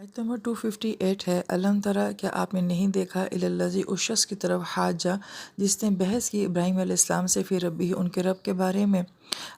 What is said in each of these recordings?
आयत नंबर 258 है। अलम तरा, क्या आपने नहीं देखा इलल्लज़ी, उस शख्स की तरफ हाजा जिसने बहस की इब्राहीम अलैहिस्सलाम से फ़ी रब्बिही, उनके रब के बारे में।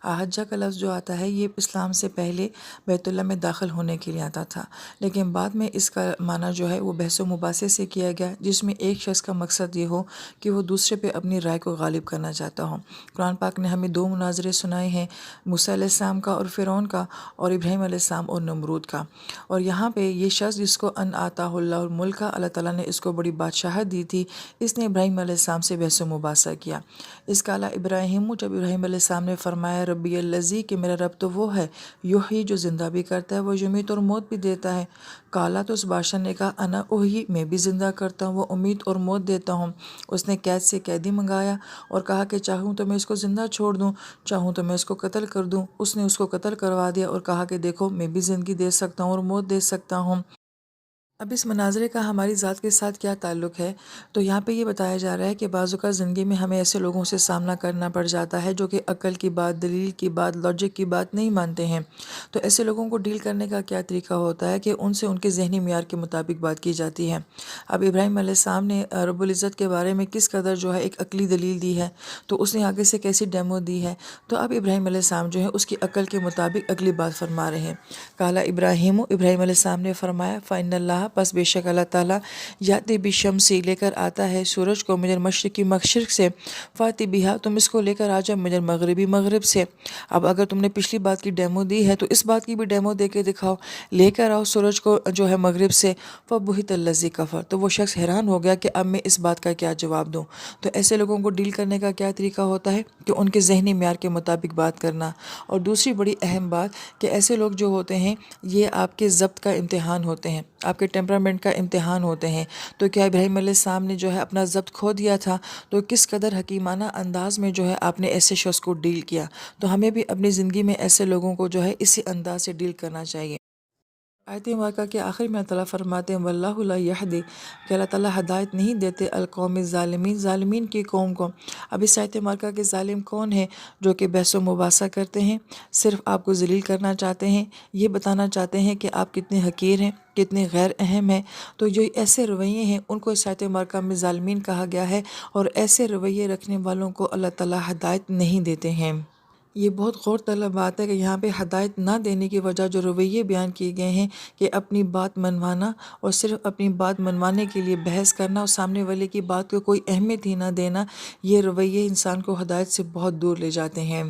हज्जा का लफ्ज़ जो आता है ये इस्लाम से पहले बैतुल्लाह में दाखिल होने के लिए आता था, लेकिन बाद में इसका माना जो है वो बहस व मुबासे से किया गया, जिसमें एक शख्स का मकसद ये हो कि वो दूसरे पे अपनी राय को गालिब करना चाहता हो। कुरान पाक ने हमें दो मुनाजरे सुनाए हैं, मूसा अलैहिस्सलाम का और फ़िरौन का, और इब्राहीम अलैहिस्सलाम और नमरूद का। और यहाँ पे ये शख्स जिसको अन आताहुल्लाहुल मुल्क, अल्लाह ताला ने इसको बड़ी बादशाहत दी थी, इसने इब्राहीम अलैहिस्सलाम से बहस व मुबासा किया। इसका अला इब्राहीम, जब इब्राहीम अलैहिस्सलाम ने फरमाया रब्बी अल्लज़ी, कि मेरा रब तो वो है, युही, जो ज़िंदा भी करता है, वो युमीत, और मौत भी देता है। काला, तो उस बादशाह ने कहा अना उही, मैं भी ज़िंदा करता हूँ, वो उम्मीद और मौत देता हूँ। उसने कैद से कैदी मंगाया और कहा कि चाहूँ तो मैं इसको ज़िंदा छोड़ दूँ, चाहूँ तो मैं इसको कत्ल कर दूँ। उसने उसको कत्ल करवा दिया और कहा कि देखो, मैं भी ज़िंदगी दे सकता हूँ और मौत दे सकता हूँ। अब इस मनाज़रे का हमारी ज़ात के साथ क्या ताल्लुक़ है? तो यहाँ पे ये बताया जा रहा है कि बाज़ औक़ात ज़िंदगी में हमें ऐसे लोगों से सामना करना पड़ जाता है जो कि अक्ल की बात, दलील की बात, लॉजिक की बात नहीं मानते हैं। तो ऐसे लोगों को डील करने का क्या तरीका होता है कि उनसे उनके ज़हनी मियार के मुताबिक बात की जाती है। अब इब्राहीम अलैहिस्सलाम ने रब्बुल इज़्ज़त के बारे में किस कदर जो है एक अक़ली दलील दी है, तो उसने आगे से कैसी डेमो दी है। तो अब इब्राहीम अलैहिस्सलाम जो है उसकी अक़ल के मुताबिक अगली बात फरमा रहे हैं। काला इब्राहीम, इब्राहीम अलैहिस्सलाम ने फरमाया फ़इन्नल्लाह, बस बेशक अल्लाह ताला, याति बिशम्सी, लेकर आता है सूरज को, मिनल मशरिक़ी, मशरिक़ से, फ़ाति बिहा, तुम इसको लेकर आ जाओ, मिनल मग़रिबी, मग़रिब से। अब अगर तुमने पिछली बात की डेमो दी है तो इस बात की भी डेमो दे के दिखाओ, लेकर आओ सूरज को जो है मग़रिब से। फ़बुहितल्लज़ी कफ़र, तो वो शख्स हैरान हो गया कि अब मैं इस बात का क्या जवाब दूँ। तो ऐसे लोगों को डील करने का क्या तरीका होता है कि उनके ज़हनी म्यार के मुताबिक बात करना। और दूसरी बड़ी अहम बात कि ऐसे लोग जो होते हैं ये आपके ज़ब्त का इम्तिहान होते हैं, आपके टेम्परामेंट का इम्तिहान होते हैं। तो क्या इब्राहीम अलैहिस्सलाम ने जो है अपना ज़ब्त खो दिया था? तो किस कदर हकीमाना अंदाज़ में जो है आपने ऐसे शख्स को डील किया। तो हमें भी अपनी ज़िंदगी में ऐसे लोगों को जो है इसी अंदाज़ से डील करना चाहिए। आयत मुबारका के आखिर में अल्लाह ताला फरमाते हैं वल्लाहु ला यहदी, कि अल्लाह ताला हदायत नहीं देते अलकौम ज़ालिमीन, ज़ालिमीन की कौम को। अब इस आयत मुबारका के ज़ालिम कौन है? जो कि बहस व मुबासा करते हैं, सिर्फ़ आपको ज़लील करना चाहते हैं, ये बताना चाहते हैं कि आप कितने हकीर हैं, कितने गैर अहम हैं। तो जो ऐसे रवैये हैं उनको इस आयत मुबारका में ज़ालिमीन कहा गया है, और ऐसे रवैये रखने वालों को अल्लाह ताला हदायत नहीं देते हैं। ये बहुत गौर तलब बात है कि यहाँ पे हदायत ना देने की वजह जो रवैये बयान किए गए हैं कि अपनी बात मनवाना, और सिर्फ अपनी बात मनवाने के लिए बहस करना और सामने वाले की बात को कोई अहमियत ही ना देना, ये रवैये इंसान को हदायत से बहुत दूर ले जाते हैं।